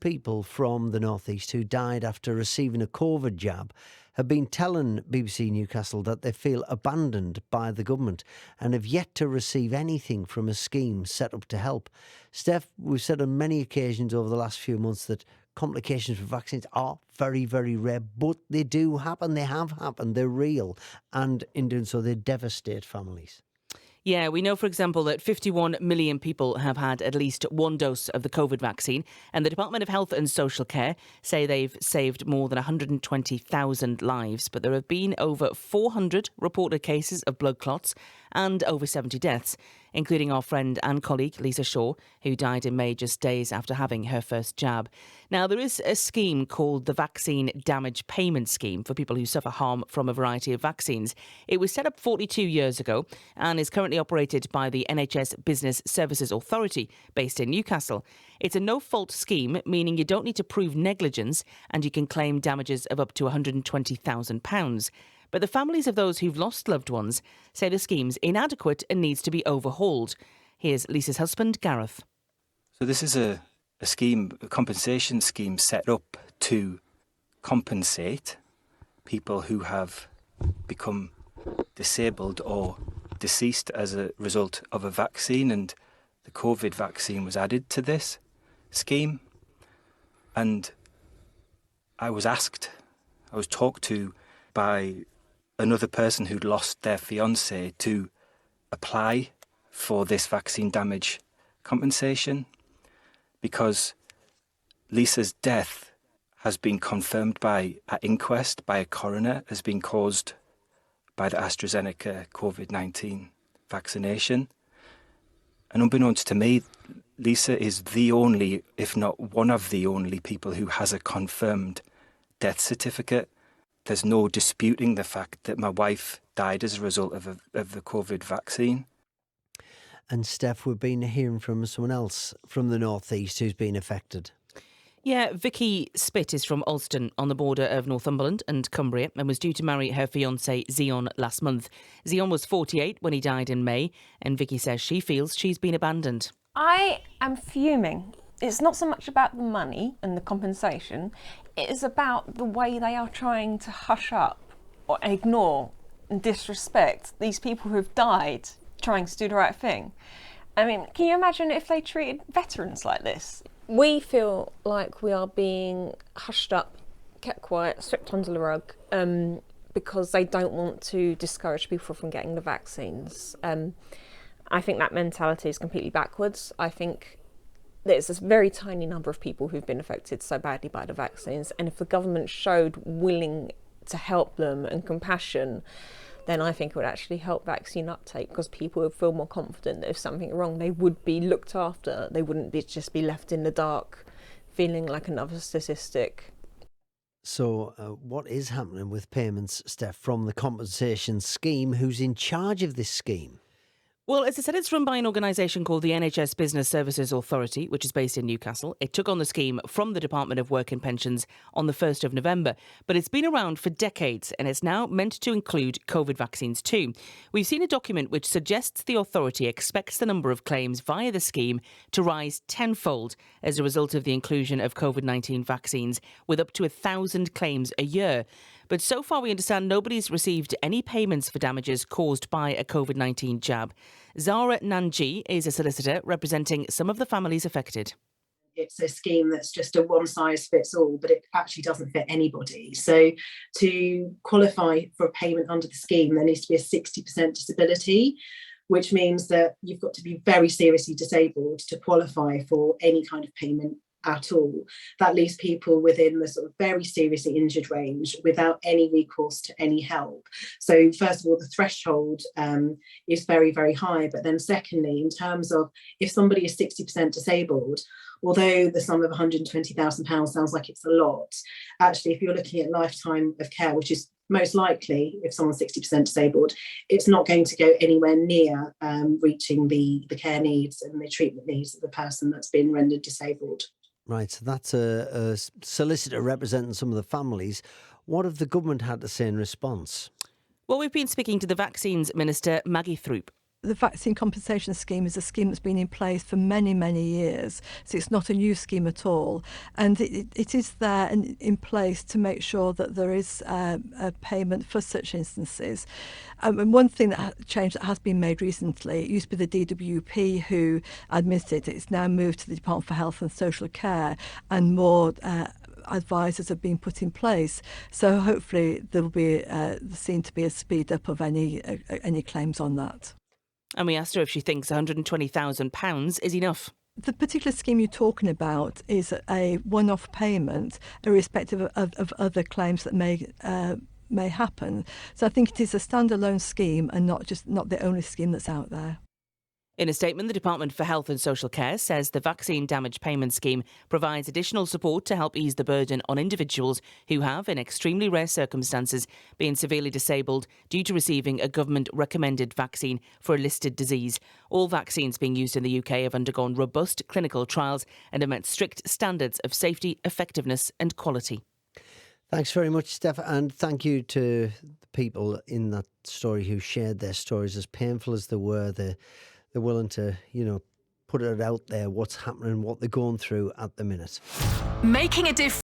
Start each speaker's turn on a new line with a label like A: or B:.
A: People from the North East who died after receiving a COVID jab have been telling BBC Newcastle that they feel abandoned by the government and have yet to receive anything from a scheme set up to help. Steph, we've said on many occasions over the last few months that complications with vaccines are very, very rare, but they do happen. They have happened. They're real. And in doing so, they devastate families.
B: Yeah, we know, for example, that 51 million people have had at least one dose of the COVID vaccine, and the Department of Health and Social Care say they've saved more than 120,000 lives. But there have been over 400 reported cases of blood clots and over 70 deaths, including our friend and colleague Lisa Shaw, who died in May just days after having her first jab. Now, there is a scheme called the Vaccine Damage Payment Scheme for people who suffer harm from a variety of vaccines. It was set up 42 years ago and is currently operated by the NHS Business Services Authority based in Newcastle. It's a no-fault scheme, meaning you don't need to prove negligence and you can claim damages of up to £120,000. But the families of those who've lost loved ones say the scheme's inadequate and needs to be overhauled. Here's Lisa's husband, Gareth.
C: So this is a scheme, a compensation scheme set up to compensate people who have become disabled or deceased as a result of a vaccine, and the COVID vaccine was added to this scheme. And I was talked to by another person who'd lost their fiancé to apply for this vaccine damage compensation because Lisa's death has been confirmed at inquest by a coroner as being caused by the AstraZeneca COVID-19 vaccination. And unbeknownst to me, Lisa is the only, if not one of the only people who has a confirmed death certificate. There's no disputing the fact that my wife died as a result of the COVID vaccine.
A: And Steph, we've been hearing from someone else from the North East who's been affected.
B: Yeah, Vicky Spitt is from Alston on the border of Northumberland and Cumbria and was due to marry her fiancé Zion last month. Zion was 48 when he died in May, and Vicky says she feels she's been abandoned.
D: I am fuming. It's not so much about the money and the compensation, it is about the way they are trying to hush up or ignore and disrespect these people who have died trying to do the right thing. I mean, can you imagine if they treated veterans like this?
E: We feel like we are being hushed up, kept quiet, swept under the rug, because they don't want to discourage people from getting the vaccines. I think that mentality is completely backwards. I think there's a very tiny number of people who've been affected so badly by the vaccines, and if the government showed willing to help them and compassion, then I think it would actually help vaccine uptake, because people would feel more confident that if something wrong, they would be looked after. They wouldn't just be left in the dark, feeling like another statistic.
A: So what is happening with payments, Steph, from the compensation scheme? Who's in charge of this scheme?
B: Well, as I said, it's run by an organisation called the NHS Business Services Authority, which is based in Newcastle. It took on the scheme from the Department of Work and Pensions on the 1st of November, but it's been around for decades and it's now meant to include COVID vaccines too. We've seen a document which suggests the authority expects the number of claims via the scheme to rise tenfold as a result of the inclusion of COVID-19 vaccines, with up to 1,000 claims a year. But so far, we understand nobody's received any payments for damages caused by a COVID-19 jab. Zara Nanji is a solicitor representing some of the families affected.
F: It's a scheme that's just a one-size-fits-all, but it actually doesn't fit anybody. So to qualify for a payment under the scheme, there needs to be a 60% disability, which means that you've got to be very seriously disabled to qualify for any kind of payment at all. That leaves people within the sort of very seriously injured range without any recourse to any help. So first of all, the threshold is very, very high. But then secondly, in terms of if somebody is 60% disabled, although the sum of £120,000 sounds like it's a lot, actually, if you're looking at lifetime of care, which is most likely, if someone's 60% disabled, it's not going to go anywhere near reaching the care needs and the treatment needs of the person that's been rendered disabled.
A: Right, so that's a solicitor representing some of the families. What have the government had to say in response?
B: Well, we've been speaking to the Vaccines Minister, Maggie Throop.
G: The vaccine compensation scheme is a scheme that's been in place for many, many years. So it's not a new scheme at all. And it is there and in place to make sure that there is a payment for such instances. And one thing change that has been made recently, it used to be the DWP who administered it. It's now moved to the Department for Health and Social Care, and more advisors have been put in place. So hopefully there will be seen to be a speed up of any claims on that.
B: And we asked her if she thinks £120,000 is enough.
G: The particular scheme you're talking about is a one-off payment, irrespective of other claims that may happen. So I think it is a standalone scheme and not the only scheme that's out there.
B: In a statement, the Department for Health and Social Care says the Vaccine Damage Payment Scheme provides additional support to help ease the burden on individuals who have, in extremely rare circumstances, been severely disabled due to receiving a government-recommended vaccine for a listed disease. All vaccines being used in the UK have undergone robust clinical trials and have met strict standards of safety, effectiveness and quality.
A: Thanks very much, Steph, and thank you to the people in that story who shared their stories. As painful as they were, they're willing to, put it out there, what's happening, what they're going through at the minute.
H: Making a difference.